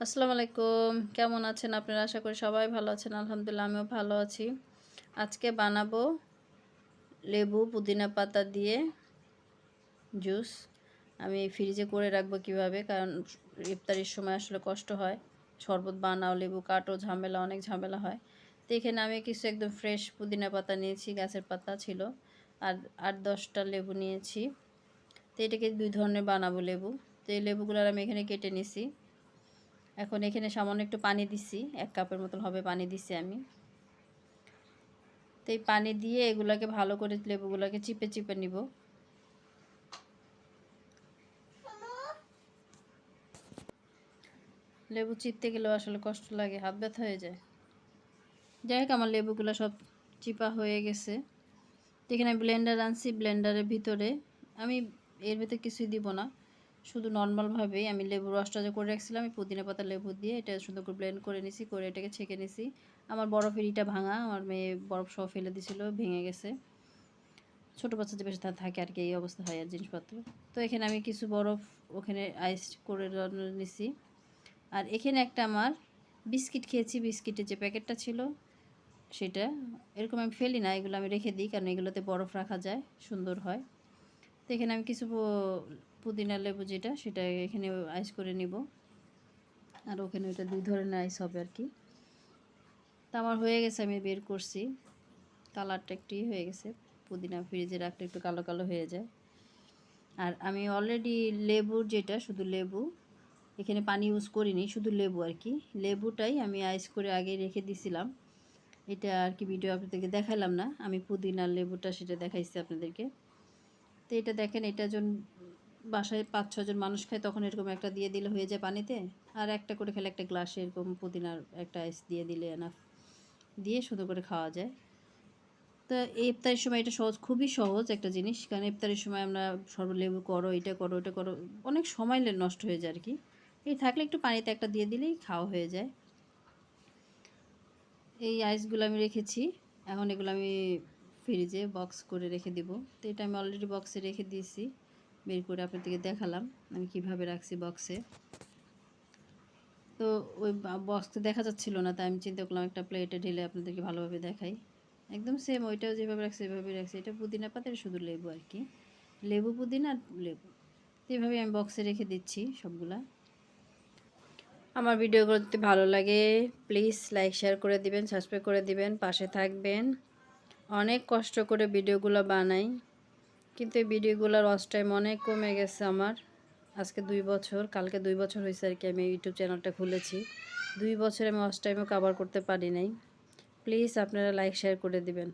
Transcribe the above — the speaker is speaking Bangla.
আসসালামু আলাইকুম। কেমন আছেন আপনারা? আশা করি সবাই ভালো আছেন। আলহামদুলিল্লাহ আমিও ভালো আছি। আজকে বানাবো লেবু পুদিনা পাতা দিয়ে জুস। আমি ফ্রিজে করে রাখবো কিভাবে, কারণ ইফতারির সময় আসলে কষ্ট হয়। শরবত বানাও, লেবু কাটো, ঝামেলা, অনেক ঝামেলা হয়। তো এখানে আমি কিছু একদম ফ্রেশ পুদিনা পাতা নিয়েছি, গাছের পাতা ছিল। আর ৮-১০টা লেবু নিয়েছি। তো এটাকে ২ ধরনের বানাবো লেবু। তো এই লেবুগুলো আমি এখানে কেটে নিছি। এখন এখানে সামান্য একটু পানি দিছি, ১ কাপের মতন হবে পানি দিছি আমি। তো এই পানি দিয়ে এগুলাকে ভালো করে লেবুগুলাকে চিপে চিপে নিব। লেবু চিপতে গেলেও আসলে কষ্ট লাগে, হাত ব্যথা হয়ে যায়। যাই হোক, আমার লেবুগুলো সব চিপা হয়ে গেছে। তো এখানে ব্লেন্ডার আনছি, ব্লেন্ডারের ভিতরে আমি এর ভিতরে কিছুই দিব না, শুধু নর্মালভাবেই আমি লেবুর রসটা যে করে রাখছিলাম, আমি পুদিনা পাতা লেবু দিয়ে এটা সুন্দর করে ব্লেন্ড করে নিছি, করে এটাকে ছেঁকে নিছি। আমার বরফের ইটা ভাঙা, আমার মেয়ে বরফ সহ ফেলে দিছিল, ভেঙে গেছে। ছোটো বাচ্চা যে বেশি থাকে আর কি, এই অবস্থা হয় আর জিনিসপত্র। তো এখানে আমি কিছু বরফ ওখানে আইস করে নিছি। আর এখানে একটা আমার বিস্কিট খেয়েছি, বিস্কিটের যে প্যাকেটটা ছিল সেটা, এরকম আমি ফেলি না, এগুলো আমি রেখে দিই, কারণ এগুলোতে বরফ রাখা যায়, সুন্দর হয়। তো এখানে আমি কিছু পুদিনা লেবু যেটা, সেটা এখানে আইস করে নিব। আর ওখানে ওইটা ২ ধরনের আইস হবে আর কি। তা আমার হয়ে গেছে, আমি বের করছি। কালারটা একটু হয়ে গেছে, পুদিনা ফ্রিজে রাখলে একটু কালো কালো হয়ে যায়। আর আমি অলরেডি লেবুর যেটা, শুধু লেবু, এখানে পানি ইউজ করিনি, শুধু লেবু আর কি। লেবুটাই আমি আইস করে আগে রেখে দিছিলাম। এটা আর কি ভিডিও আপনাদেরকে দেখালাম না, আমি পুদিনার লেবুটা সেটা দেখাইছি আপনাদেরকে। তো এটা দেখেন, এটা যখন বাসায় ৫-৬ জন মানুষ খায়, তখন এরকম একটা দিয়ে দিলে হয়ে যায় পানিতে। আর একটা করে খেলে একটা গ্লাসে এরকম পুদিনার একটা আইস দিয়ে দিলে এনাফ, দিয়ে সুন্দর করে খাওয়া যায়। তো এই ইফতারের সময় এটা সহজ, খুবই সহজ একটা জিনিস, কারণ ইফতারের সময় আমরা লেবু করো, এটা করো, ওটা করো, অনেক সময় নষ্ট হয়ে যায় আর কি। এই থাকলে একটু পানিতে একটা দিয়ে দিলেই খাওয়া হয়ে যায়। এই আইসগুলো আমি রেখেছি, এখন এগুলো আমি ফ্রিজে বক্স করে রেখে দিব। তো এটা আমি অলরেডি বক্সে রেখে দিয়েছি, বের করে আপনাদেরকে দেখালাম আমি কিভাবে রাখছি বক্সে। তো ওই বক্সে দেখা যাচ্ছিল না, তাই আমি চিন্তা করলাম একটা প্লেটে ঢেলে আপনাদেরকে ভালোভাবে দেখাই। একদম সেম ওইটাও যেভাবে রাখছি এভাবে রাখছি। এটা পুদিনা পাতার শুধু লেবু আর কি, লেবু পুদিনা আর লেবু। তো এইভাবে আমি বক্সে রেখে দিচ্ছি সবগুলা। আমার ভিডিওগুলো যদি ভালো লাগে প্লিজ লাইক শেয়ার করে দিবেন, সাবস্ক্রাইব করে দিবেন, পাশে থাকবেন। অনেক কষ্ট করে ভিডিওগুলো বানাই, কিন্তু এই ভিডিওগুলোর ওয়াচ টাইম অনেক কমে গেছে আমার। আজকে 2 বছর, কালকে 2 বছর হয়েছে আর কি আমি ইউটিউব চ্যানেলটা খুলেছি। 2 বছর আমি ওয়াচ টাইমও কভার করতে পারি নাই। প্লিজ আপনারা লাইক শেয়ার করে দিবেন।